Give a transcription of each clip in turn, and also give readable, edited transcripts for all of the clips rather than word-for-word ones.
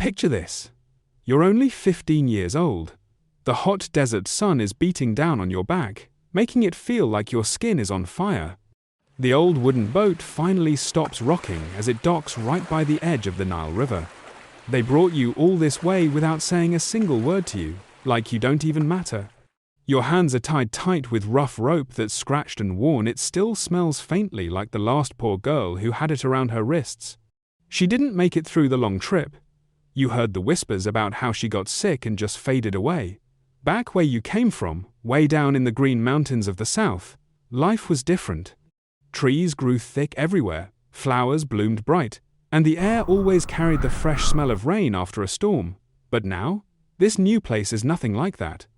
Picture this. You're only 15 years old. The hot desert sun is beating down on your back, making it feel like your skin is on fire. The old wooden boat finally stops rocking as it docks right by the edge of the Nile River. They brought you all this way without saying a single word to you, like you don't even matter. Your hands are tied tight with rough rope that's scratched and worn. It still smells faintly like the last poor girl who had it around her wrists. She didn't make it through the long trip. You heard the whispers about how she got sick and just faded away. Back where you came from, way down in the green mountains of the south, life was different. Trees grew thick everywhere, flowers bloomed bright, and the air always carried the fresh smell of rain after a storm. But now, this new place is nothing like that.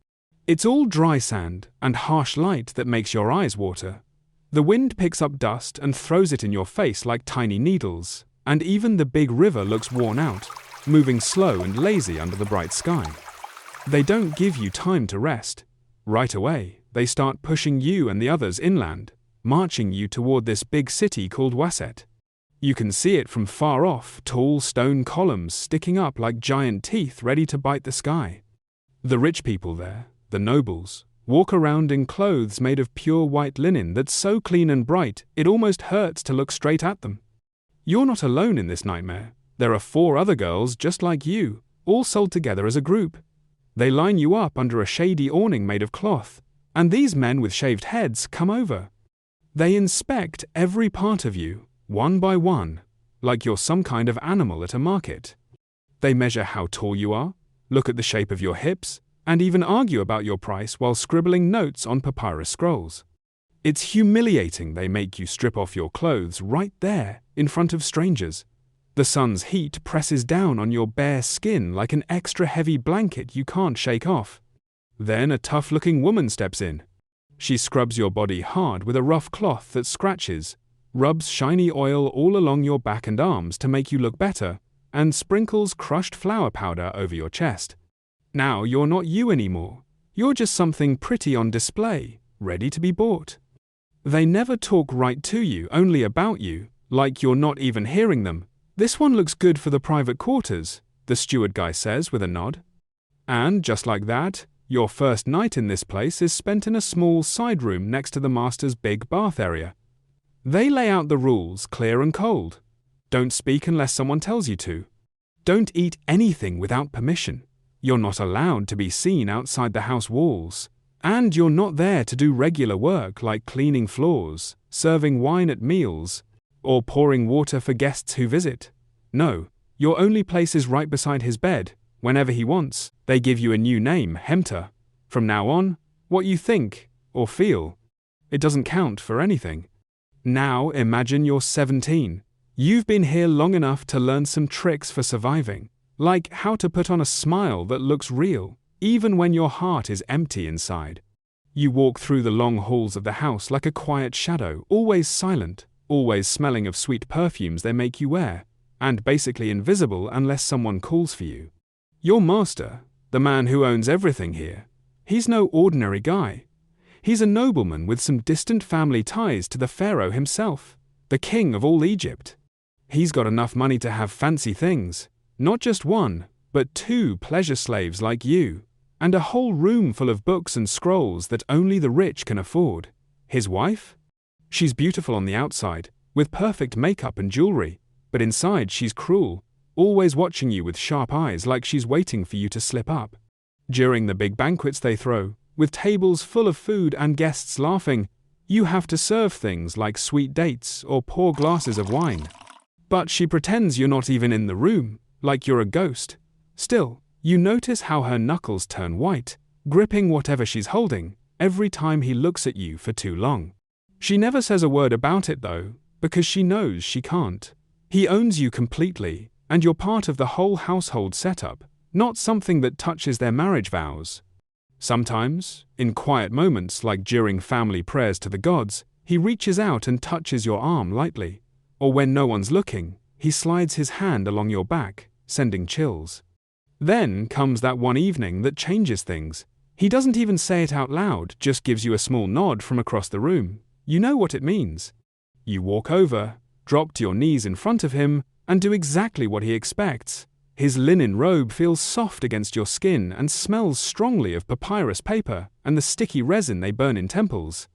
It's all dry sand and harsh light that makes your eyes water. The wind picks up dust and throws it in your face like tiny needles, and even the big river looks worn out, moving slow and lazy under the bright sky. They don't give you time to rest. Right away, they start pushing you and the others inland, marching you toward this big city called Waset. You can see it from far off, tall stone columns sticking up like giant teeth ready to bite the sky. The rich people there, the nobles, walk around in clothes made of pure white linen that's so clean and bright it almost hurts to look straight at them. You're not alone in this nightmare. There are 4 other girls just like you, all sold together as a group. They line you up under a shady awning made of cloth, and these men with shaved heads come over. They inspect every part of you, one by one, like you're some kind of animal at a market. They measure how tall you are, look at the shape of your hips, and even argue about your price while scribbling notes on papyrus scrolls. It's humiliating. They make you strip off your clothes right there in front of strangers. The sun's heat presses down on your bare skin like an extra heavy blanket you can't shake off. Then a tough-looking woman steps in. She scrubs your body hard with a rough cloth that scratches, rubs shiny oil all along your back and arms to make you look better, and sprinkles crushed flour powder over your chest. Now you're not you anymore. You're just something pretty on display, ready to be bought. They never talk right to you, only about you, like you're not even hearing them. This one looks good for the private quarters, the steward guy says with a nod. And just like that, your first night in this place is spent in a small side room next to the master's big bath area. They lay out the rules clear and cold. Don't speak unless someone tells you to. Don't eat anything without permission. You're not allowed to be seen outside the house walls. And you're not there to do regular work like cleaning floors, serving wine at meals, or pouring water for guests who visit. No, your only place is right beside his bed. Whenever he wants, they give you a new name, Hemter. From now on, what you think or feel, it doesn't count for anything. Now imagine you're 17. You've been here long enough to learn some tricks for surviving, like how to put on a smile that looks real, even when your heart is empty inside. You walk through the long halls of the house like a quiet shadow, always silent, always smelling of sweet perfumes they make you wear, and basically invisible unless someone calls for you. Your master, the man who owns everything here, he's no ordinary guy. He's a nobleman with some distant family ties to the pharaoh himself, the king of all Egypt. He's got enough money to have fancy things, not just 1, but 2 pleasure slaves like you, and a whole room full of books and scrolls that only the rich can afford. His wife? She's beautiful on the outside, with perfect makeup and jewelry, but inside she's cruel, always watching you with sharp eyes like she's waiting for you to slip up. During the big banquets they throw, with tables full of food and guests laughing, you have to serve things like sweet dates or pour glasses of wine. But she pretends you're not even in the room, like you're a ghost. Still, you notice how her knuckles turn white, gripping whatever she's holding, every time he looks at you for too long. She never says a word about it though, because she knows she can't. He owns you completely, and you're part of the whole household setup, not something that touches their marriage vows. Sometimes, in quiet moments like during family prayers to the gods, he reaches out and touches your arm lightly, or when no one's looking, he slides his hand along your back, sending chills. Then comes that one evening that changes things. He doesn't even say it out loud, just gives you a small nod from across the room. You know what it means. You walk over, drop to your knees in front of him, and do exactly what he expects. His linen robe feels soft against your skin and smells strongly of papyrus paper and the sticky resin they burn in temples.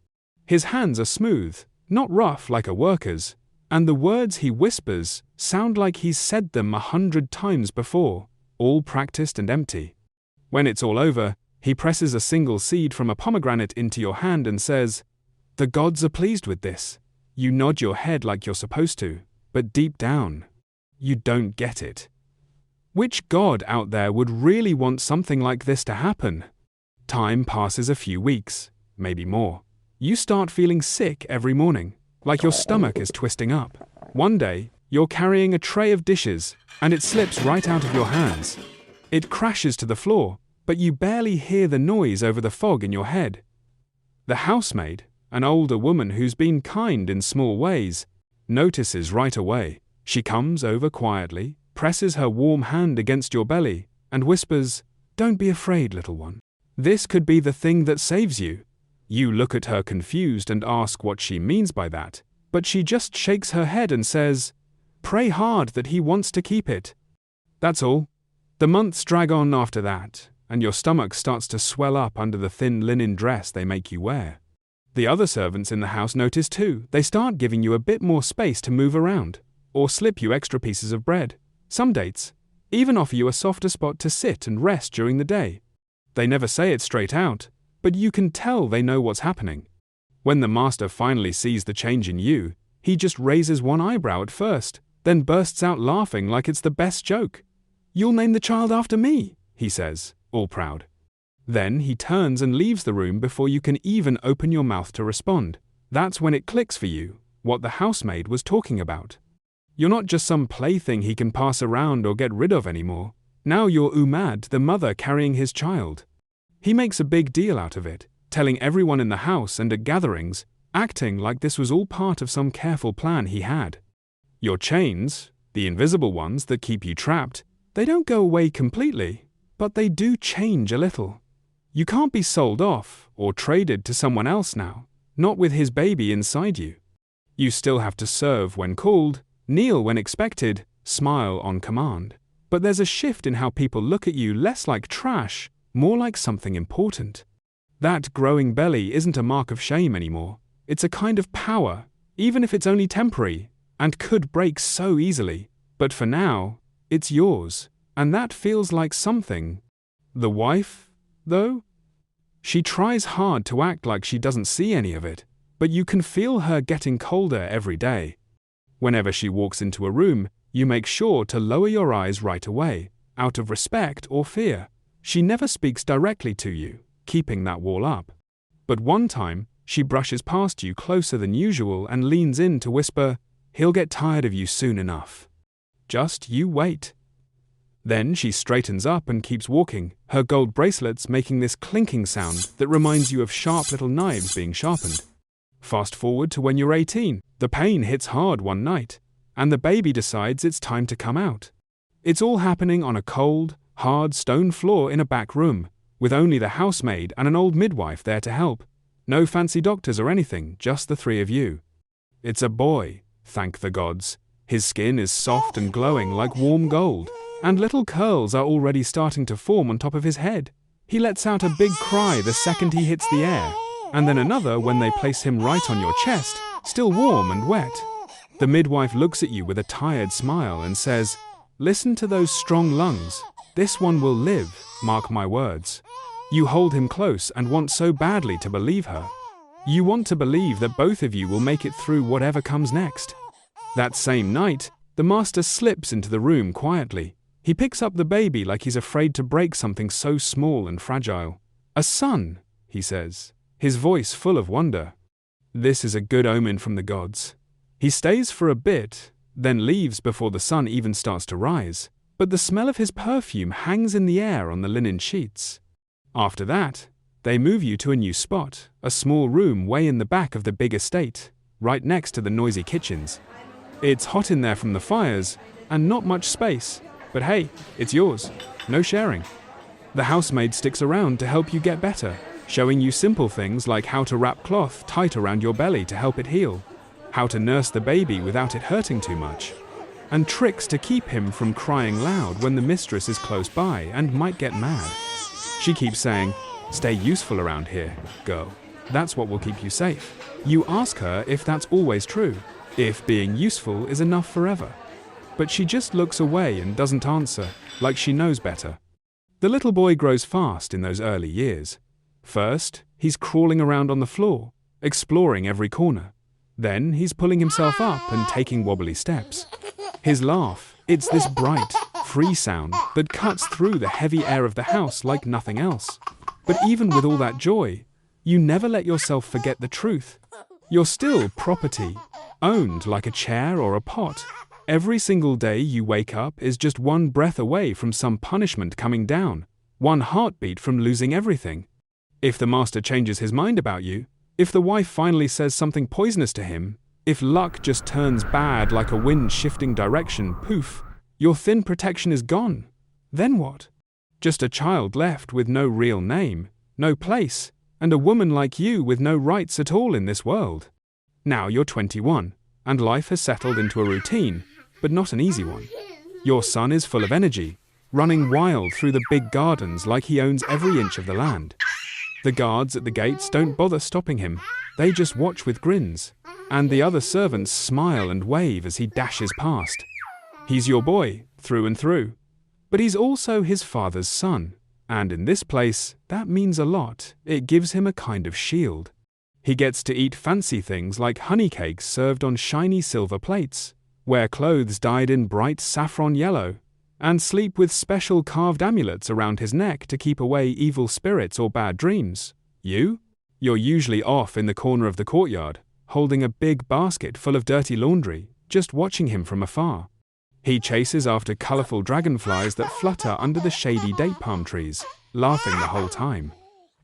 His hands are smooth, not rough like a worker's, and the words he whispers sound like he's said them 100 times before, all practiced and empty. When it's all over, he presses a single seed from a pomegranate into your hand and says, "The gods are pleased with this." You nod your head like you're supposed to, but deep down, you don't get it. Which god out there would really want something like this to happen? Time passes a few weeks, maybe more. You start feeling sick every morning, like your stomach is twisting up. One day, you're carrying a tray of dishes, and it slips right out of your hands. It crashes to the floor, but you barely hear the noise over the fog in your head. The housemaid, an older woman who's been kind in small ways, notices right away. She comes over quietly, presses her warm hand against your belly, and whispers, "Don't be afraid, little one. This could be the thing that saves you." You look at her confused and ask what she means by that, but she just shakes her head and says, "Pray hard that he wants to keep it." That's all. The months drag on after that, and your stomach starts to swell up under the thin linen dress they make you wear. The other servants in the house notice too. They start giving you a bit more space to move around, or slip you extra pieces of bread. Some dates even offer you a softer spot to sit and rest during the day. They never say it straight out, but you can tell they know what's happening. When the master finally sees the change in you, he just raises one eyebrow at first, then bursts out laughing like it's the best joke. "You'll name the child after me," he says, all proud. Then he turns and leaves the room before you can even open your mouth to respond. That's when it clicks for you, what the housemaid was talking about. You're not just some plaything he can pass around or get rid of anymore. Now you're Umad, the mother carrying his child. He makes a big deal out of it, telling everyone in the house and at gatherings, acting like this was all part of some careful plan he had. Your chains, the invisible ones that keep you trapped, they don't go away completely, but they do change a little. You can't be sold off or traded to someone else now, not with his baby inside you. You still have to serve when called, kneel when expected, smile on command. But there's a shift in how people look at you, less like trash, more like something important. That growing belly isn't a mark of shame anymore. It's a kind of power, even if it's only temporary, and could break so easily. But for now, it's yours, and that feels like something. The wife, though? She tries hard to act like she doesn't see any of it, but you can feel her getting colder every day. Whenever she walks into a room, you make sure to lower your eyes right away, out of respect or fear. She never speaks directly to you, keeping that wall up. But one time, she brushes past you closer than usual and leans in to whisper, "He'll get tired of you soon enough. Just you wait." Then she straightens up and keeps walking, her gold bracelets making this clinking sound that reminds you of sharp little knives being sharpened. Fast forward to when you're 18, the pain hits hard one night, and the baby decides it's time to come out. It's all happening on a cold, hard stone floor in a back room, with only the housemaid and an old midwife there to help. No fancy doctors or anything, just the three of you. It's a boy, thank the gods. His skin is soft and glowing like warm gold, and little curls are already starting to form on top of his head. He lets out a big cry the second he hits the air, and then another when they place him right on your chest, still warm and wet. The midwife looks at you with a tired smile and says, "Listen to those strong lungs. This one will live, mark my words." You hold him close and want so badly to believe her. You want to believe that both of you will make it through whatever comes next. That same night, the master slips into the room quietly. He picks up the baby like he's afraid to break something so small and fragile. "A son," he says, his voice full of wonder. This is a good omen from the gods. He stays for a bit, then leaves before the sun even starts to rise, but the smell of his perfume hangs in the air on the linen sheets. After that, they move you to a new spot, a small room way in the back of the big estate, right next to the noisy kitchens. It's hot in there from the fires, and not much space, but hey, it's yours, no sharing. The housemaid sticks around to help you get better, showing you simple things like how to wrap cloth tight around your belly to help it heal, how to nurse the baby without it hurting too much. and tricks to keep him from crying loud when the mistress is close by and might get mad. She keeps saying, "Stay useful around here, girl. That's what will keep you safe." You ask her if that's always true, if being useful is enough forever. But she just looks away and doesn't answer, like she knows better. The little boy grows fast in those early years. First, he's crawling around on the floor, exploring every corner. Then he's pulling himself up and taking wobbly steps. His laugh, it's this bright, free sound that cuts through the heavy air of the house like nothing else. But even with all that joy, you never let yourself forget the truth. You're still property, owned like a chair or a pot. Every single day you wake up is just one breath away from some punishment coming down, one heartbeat from losing everything. If the master changes his mind about you, if the wife finally says something poisonous to him, if luck just turns bad like a wind shifting direction, poof, your thin protection is gone. Then what? Just a child left with no real name, no place, and a woman like you with no rights at all in this world. Now you're 21, and life has settled into a routine, but not an easy one. Your son is full of energy, running wild through the big gardens like he owns every inch of the land. The guards at the gates don't bother stopping him, they just watch with grins, and the other servants smile and wave as he dashes past. He's your boy, through and through, but he's also his father's son, and in this place, that means a lot. It gives him a kind of shield. He gets to eat fancy things like honey cakes served on shiny silver plates, wear clothes dyed in bright saffron yellow, and sleep with special carved amulets around his neck to keep away evil spirits or bad dreams. You're usually off in the corner of the courtyard, holding a big basket full of dirty laundry, just watching him from afar. He chases after colorful dragonflies that flutter under the shady date palm trees, laughing the whole time.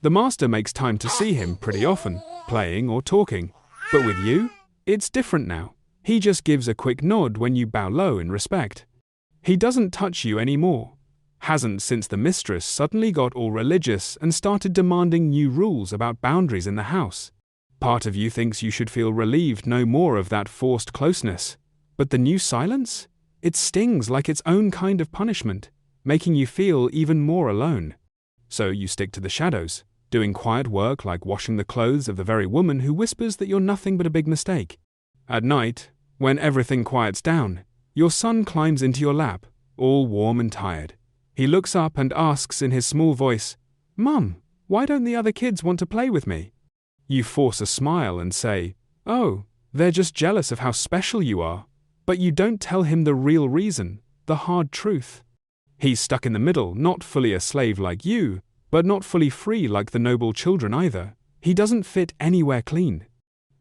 The master makes time to see him pretty often, playing or talking, but with you, it's different now. He just gives a quick nod when you bow low in respect. He doesn't touch you anymore. Hasn't since the mistress suddenly got all religious and started demanding new rules about boundaries in the house. Part of you thinks you should feel relieved no more of that forced closeness. But the new silence? It stings like its own kind of punishment, making you feel even more alone. So you stick to the shadows, doing quiet work like washing the clothes of the very woman who whispers that you're nothing but a big mistake. At night, when everything quiets down, your son climbs into your lap, all warm and tired. He looks up and asks in his small voice, "Mum, why don't the other kids want to play with me?" You force a smile and say, "Oh, they're just jealous of how special you are." But you don't tell him the real reason, the hard truth. He's stuck in the middle, not fully a slave like you, but not fully free like the noble children either. He doesn't fit anywhere clean.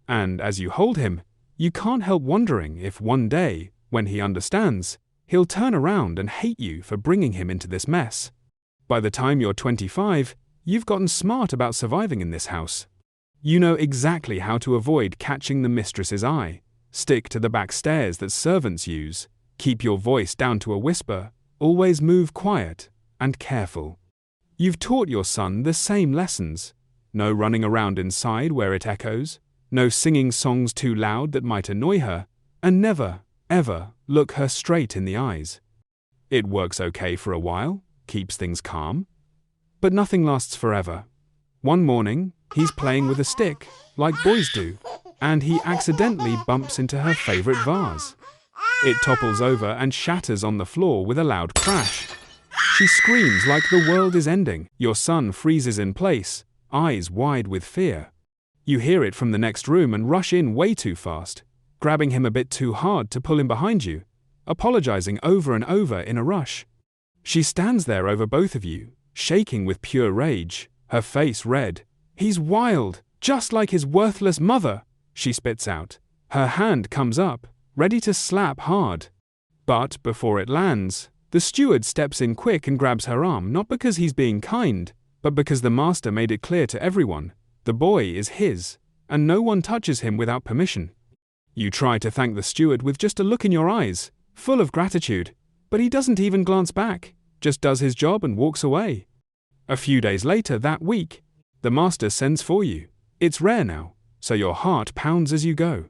And as you hold him, you can't help wondering if one day, when he understands, he'll turn around and hate you for bringing him into this mess. By the time you're 25, you've gotten smart about surviving in this house. You know exactly how to avoid catching the mistress's eye. Stick to the back stairs that servants use, keep your voice down to a whisper, always move quiet and careful. You've taught your son the same lessons. No running around inside where it echoes, no singing songs too loud that might annoy her, and never, ever look her straight in the eyes. It works okay for a while, keeps things calm, but nothing lasts forever. One morning, he's playing with a stick, like boys do, and he accidentally bumps into her favorite vase. It topples over and shatters on the floor with a loud crash. She screams like the world is ending. Your son freezes in place, eyes wide with fear. You hear it from the next room and rush in way too fast, grabbing him a bit too hard to pull him behind you, apologizing over and over in a rush. She stands there over both of you, shaking with pure rage, her face red. "He's wild, just like his worthless mother," she spits out. Her hand comes up, ready to slap hard. But before it lands, the steward steps in quick and grabs her arm, not because he's being kind, but because the master made it clear to everyone, the boy is his, and no one touches him without permission. You try to thank the steward with just a look in your eyes, full of gratitude, but he doesn't even glance back, just does his job and walks away. A few days later that week, the master sends for you. It's rare now, so your heart pounds as you go.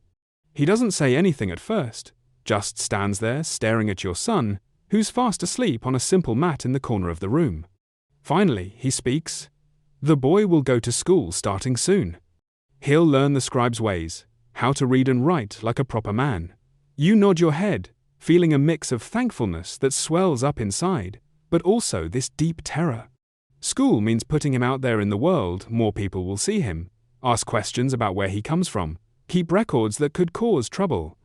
He doesn't say anything at first, just stands there staring at your son, who's fast asleep on a simple mat in the corner of the room. Finally, he speaks. The boy will go to school starting soon. He'll learn the scribe's ways, how to read and write like a proper man. You nod your head, feeling a mix of thankfulness that swells up inside, but also this deep terror. School means putting him out there in the world. More people will see him, ask questions about where he comes from, keep records that could cause trouble.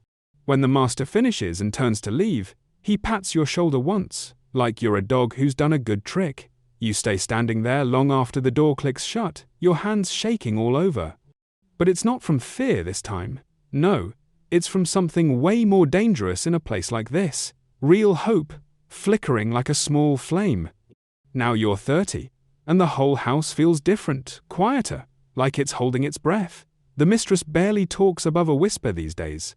When the master finishes and turns to leave, he pats your shoulder once, like you're a dog who's done a good trick. You stay standing there long after the door clicks shut, your hands shaking all over. But it's not from fear this time. No, it's from something way more dangerous in a place like this. Real hope, flickering like a small flame. Now you're 30, and the whole house feels different, quieter, like it's holding its breath. The mistress barely talks above a whisper these days.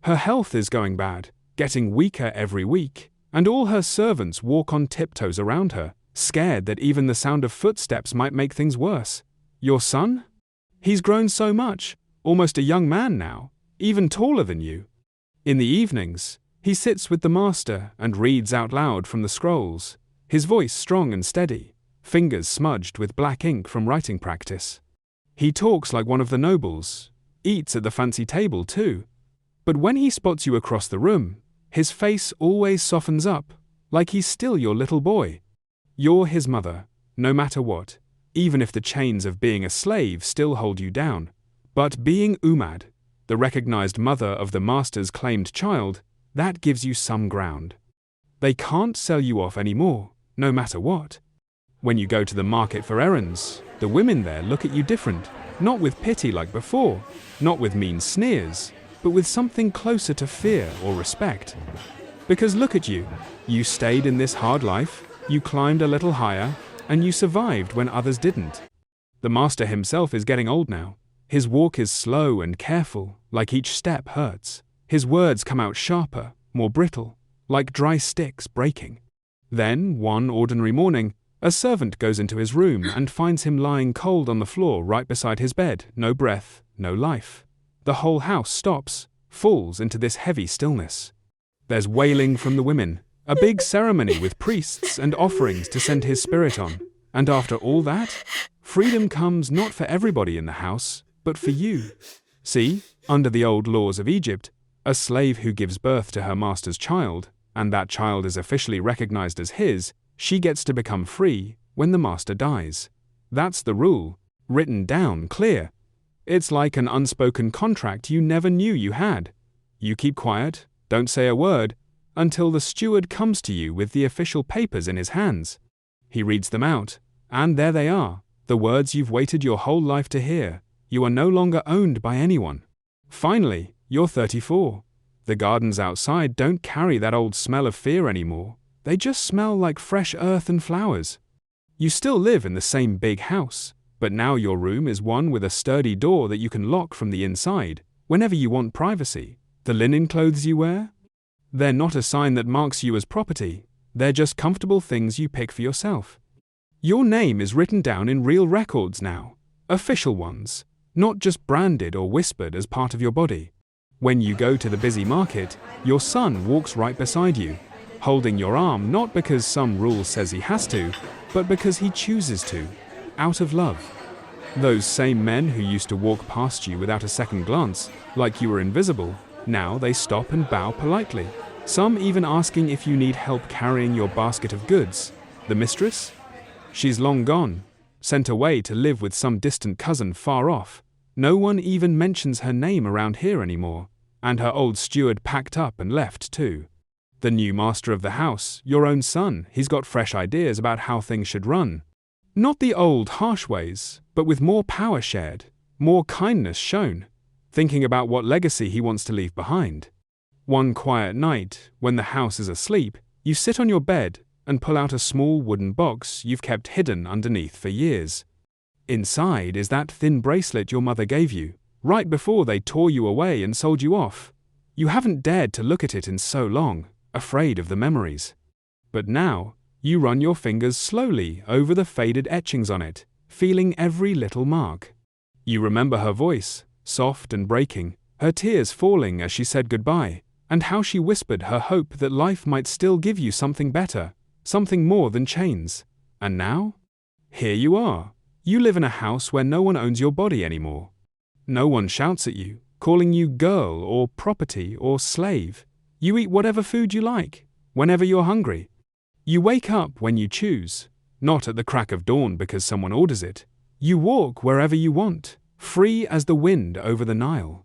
Her health is going bad, getting weaker every week, and all her servants walk on tiptoes around her, scared that even the sound of footsteps might make things worse. Your son? He's grown so much, almost a young man now, even taller than you. In the evenings, he sits with the master and reads out loud from the scrolls, his voice strong and steady, fingers smudged with black ink from writing practice. He talks like one of the nobles, eats at the fancy table too. But when he spots you across the room, his face always softens up, like he's still your little boy. You're his mother, no matter what, even if the chains of being a slave still hold you down. But being Umad, the recognized mother of the master's claimed child, that gives you some ground. They can't sell you off anymore, no matter what. When you go to the market for errands, the women there look at you different, not with pity like before, not with mean sneers, but with something closer to fear or respect. Because look at you, you stayed in this hard life, you climbed a little higher, and you survived when others didn't. The master himself is getting old now. His walk is slow and careful, like each step hurts. His words come out sharper, more brittle, like dry sticks breaking. Then, one ordinary morning, a servant goes into his room and finds him lying cold on the floor right beside his bed, no breath, no life. The whole house stops, falls into this heavy stillness. There's wailing from the women, a big ceremony with priests and offerings to send his spirit on. And after all that, freedom comes not for everybody in the house, but for you. See, under the old laws of Egypt, a slave who gives birth to her master's child, and that child is officially recognized as his, she gets to become free when the master dies. That's the rule, written down clear. It's like an unspoken contract you never knew you had. You keep quiet, don't say a word, until the steward comes to you with the official papers in his hands. He reads them out, and there they are, the words you've waited your whole life to hear. You are no longer owned by anyone. Finally, you're 34. The gardens outside don't carry that old smell of fear anymore. They just smell like fresh earth and flowers. You still live in the same big house, but now your room is one with a sturdy door that you can lock from the inside whenever you want privacy. The linen clothes you wear? They're not a sign that marks you as property. They're just comfortable things you pick for yourself. Your name is written down in real records now, official ones, not just branded or whispered as part of your body. When you go to the busy market, your son walks right beside you, holding your arm not because some rule says he has to, but because he chooses to, out of love. Those same men who used to walk past you without a second glance, like you were invisible, now they stop and bow politely, some even asking if you need help carrying your basket of goods. The mistress? She's long gone, sent away to live with some distant cousin far off. No one even mentions her name around here anymore, and her old steward packed up and left too. The new master of the house, your own son, he's got fresh ideas about how things should run. Not the old harsh ways, but with more power shared, more kindness shown, thinking about what legacy he wants to leave behind. One quiet night, when the house is asleep, you sit on your bed and pull out a small wooden box you've kept hidden underneath for years. Inside is that thin bracelet your mother gave you, right before they tore you away and sold you off. You haven't dared to look at it in so long, afraid of the memories. But now, you run your fingers slowly over the faded etchings on it, feeling every little mark. You remember her voice, soft and breaking, her tears falling as she said goodbye, and how she whispered her hope that life might still give you something better, something more than chains. And now? Here you are. You live in a house where no one owns your body anymore. No one shouts at you, calling you girl or property or slave. You eat whatever food you like, whenever you're hungry. You wake up when you choose, not at the crack of dawn because someone orders it. You walk wherever you want, free as the wind over the Nile.